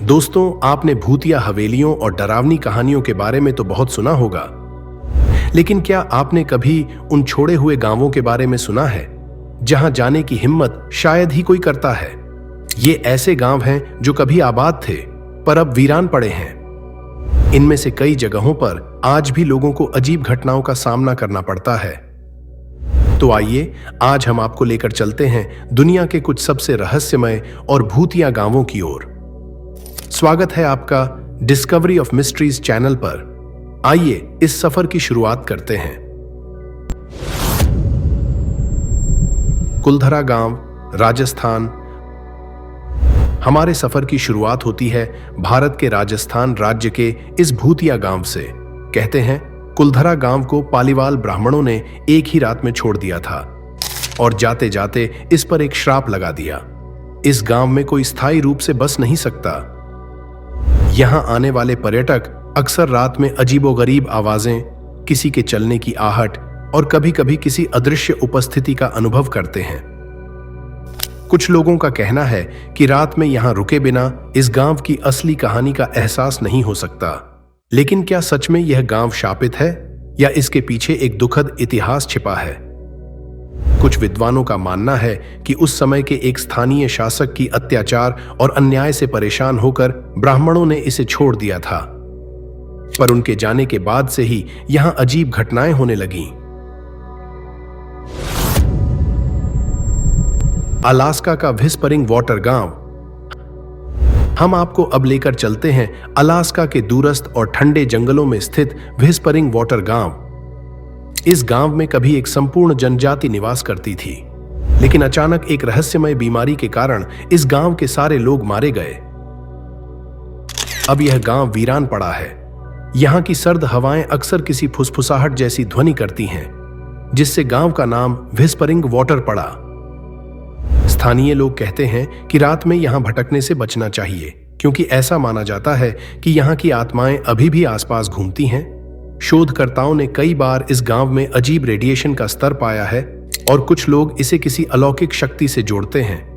दोस्तों, आपने भूतिया हवेलियों और डरावनी कहानियों के बारे में तो बहुत सुना होगा, लेकिन क्या आपने कभी उन छोड़े हुए गांवों के बारे में सुना है जहां जाने की हिम्मत शायद ही कोई करता है? ये ऐसे गांव हैं जो कभी आबाद थे पर अब वीरान पड़े हैं। इनमें से कई जगहों पर आज भी लोगों को अजीब घटनाओं का सामना करना पड़ता है। तो आइए आज हम आपको लेकर चलते हैं दुनिया के कुछ सबसे रहस्यमय और भूतिया गांवों की ओर। स्वागत है आपका डिस्कवरी ऑफ मिस्ट्रीज चैनल पर। आइए इस सफर की शुरुआत करते हैं। कुलधरा गांव, राजस्थान। हमारे सफर की शुरुआत होती है भारत के राजस्थान राज्य के इस भूतिया गांव से। कहते हैं कुलधरा गांव को पालीवाल ब्राह्मणों ने एक ही रात में छोड़ दिया था और जाते जाते इस पर एक श्राप लगा दिया। इस गांव में कोई स्थायी रूप से बस नहीं सकता। यहां आने वाले पर्यटक अक्सर रात में अजीबोगरीब आवाजें, किसी के चलने की आहट और कभी-कभी किसी अदृश्य उपस्थिति का अनुभव करते हैं। कुछ लोगों का कहना है कि रात में यहां रुके बिना इस गांव की असली कहानी का एहसास नहीं हो सकता। लेकिन क्या सच में यह गांव शापित है या इसके पीछे एक दुखद इतिहास छिपा है? कुछ विद्वानों का मानना है कि उस समय के एक स्थानीय शासक की अत्याचार और अन्याय से परेशान होकर ब्राह्मणों ने इसे छोड़ दिया था, पर उनके जाने के बाद से ही यहां अजीब घटनाएं होने लगीं। अलास्का का व्हिस्परिंग वाटर गांव। हम आपको अब लेकर चलते हैं अलास्का के दूरस्थ और ठंडे जंगलों में स्थित व्हिस्परिंग वाटर गांव। इस गांव में कभी एक संपूर्ण जनजाति निवास करती थी, लेकिन अचानक एक रहस्यमय बीमारी के कारण इस गांव के सारे लोग मारे गए। अब यह गांव वीरान पड़ा है। यहां की सर्द हवाएं अक्सर किसी फुसफुसाहट जैसी ध्वनि करती हैं, जिससे गांव का नाम व्हिस्परिंग वाटर पड़ा। स्थानीय लोग कहते हैं कि रात में यहां भटकने से बचना चाहिए, क्योंकि ऐसा माना जाता है कि यहां की आत्माएं अभी भी आसपास घूमती हैं। शोधकर्ताओं ने कई बार इस गांव में अजीब रेडिएशन का स्तर पाया है और कुछ लोग इसे किसी अलौकिक शक्ति से जोड़ते हैं।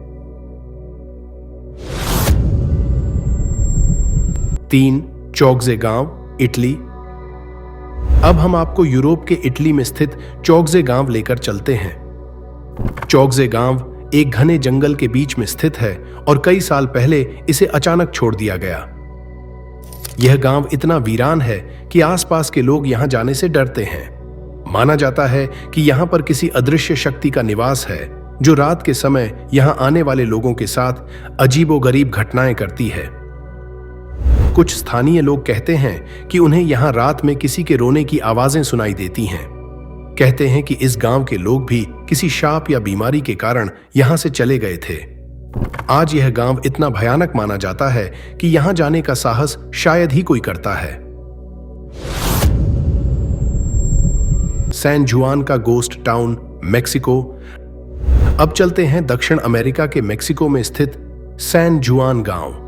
3. चौगजे गांव, इटली। अब हम आपको यूरोप के इटली में स्थित चौगजे गांव लेकर चलते हैं। चौगजे गांव एक घने जंगल के बीच में स्थित है और कई साल पहले इसे अचानक छोड़ दिया गया। यह गांव इतना वीरान है कि आसपास के लोग यहां जाने से डरते हैं। माना जाता है कि यहां पर किसी अदृश्य शक्ति का निवास है जो रात के समय यहां आने वाले लोगों के साथ अजीबोगरीब घटनाएं करती है। कुछ स्थानीय लोग कहते हैं कि उन्हें यहां रात में किसी के रोने की आवाजें सुनाई देती हैं। कहते हैं कि इस गांव के लोग भी किसी शाप या बीमारी के कारण यहां से चले गए थे। आज यह गांव इतना भयानक माना जाता है कि यहां जाने का साहस शायद ही कोई करता है। सैन जुआन का गोस्ट टाउन, मेक्सिको। अब चलते हैं दक्षिण अमेरिका के मेक्सिको में स्थित सैन जुआन गांव।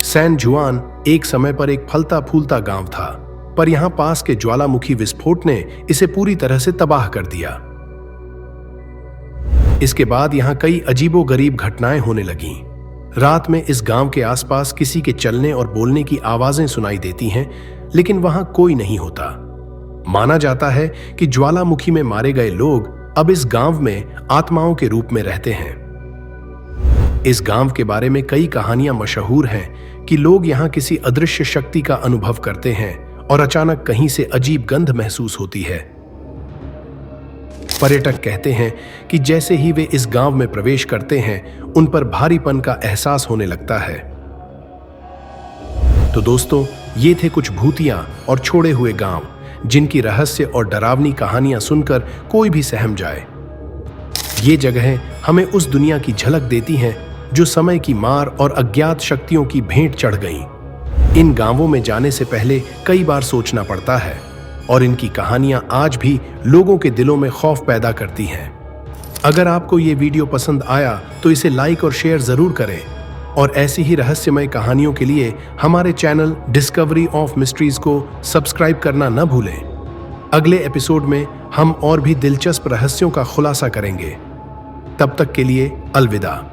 सैन जुआन एक समय पर एक फलता फूलता गांव था, पर यहां पास के ज्वालामुखी विस्फोट ने इसे पूरी तरह से तबाह कर दिया। इसके बाद यहां कई अजीबोगरीब घटनाएं होने लगीं। रात में इस गांव के आसपास किसी के चलने और बोलने की आवाजें सुनाई देती हैं, लेकिन वहां कोई नहीं होता। माना जाता है कि ज्वालामुखी में मारे गए लोग अब इस गांव में आत्माओं के रूप में रहते हैं। इस गांव के बारे में कई कहानियां मशहूर हैं कि लोग यहां किसी अदृश्य शक्ति का अनुभव करते हैं और अचानक कहीं से अजीब गंध महसूस होती है। पर्यटक कहते हैं कि जैसे ही वे इस गांव में प्रवेश करते हैं, उन पर भारीपन का एहसास होने लगता है। तो दोस्तों, ये थे कुछ भूतिया और छोड़े हुए गांव, जिनकी रहस्य और डरावनी कहानियां सुनकर कोई भी सहम जाए। ये जगहें हमें उस दुनिया की झलक देती हैं जो समय की मार और अज्ञात शक्तियों की भेंट चढ़ गईं। इन गांवों में जाने से पहले कई बार सोचना पड़ता है और इनकी कहानियां आज भी लोगों के दिलों में खौफ पैदा करती हैं। अगर आपको ये वीडियो पसंद आया तो इसे लाइक और शेयर जरूर करें और ऐसी ही रहस्यमय कहानियों के लिए हमारे चैनल डिस्कवरी ऑफ मिस्ट्रीज को सब्सक्राइब करना न भूलें। अगले एपिसोड में हम और भी दिलचस्प रहस्यों का खुलासा करेंगे। तब तक के लिए अलविदा।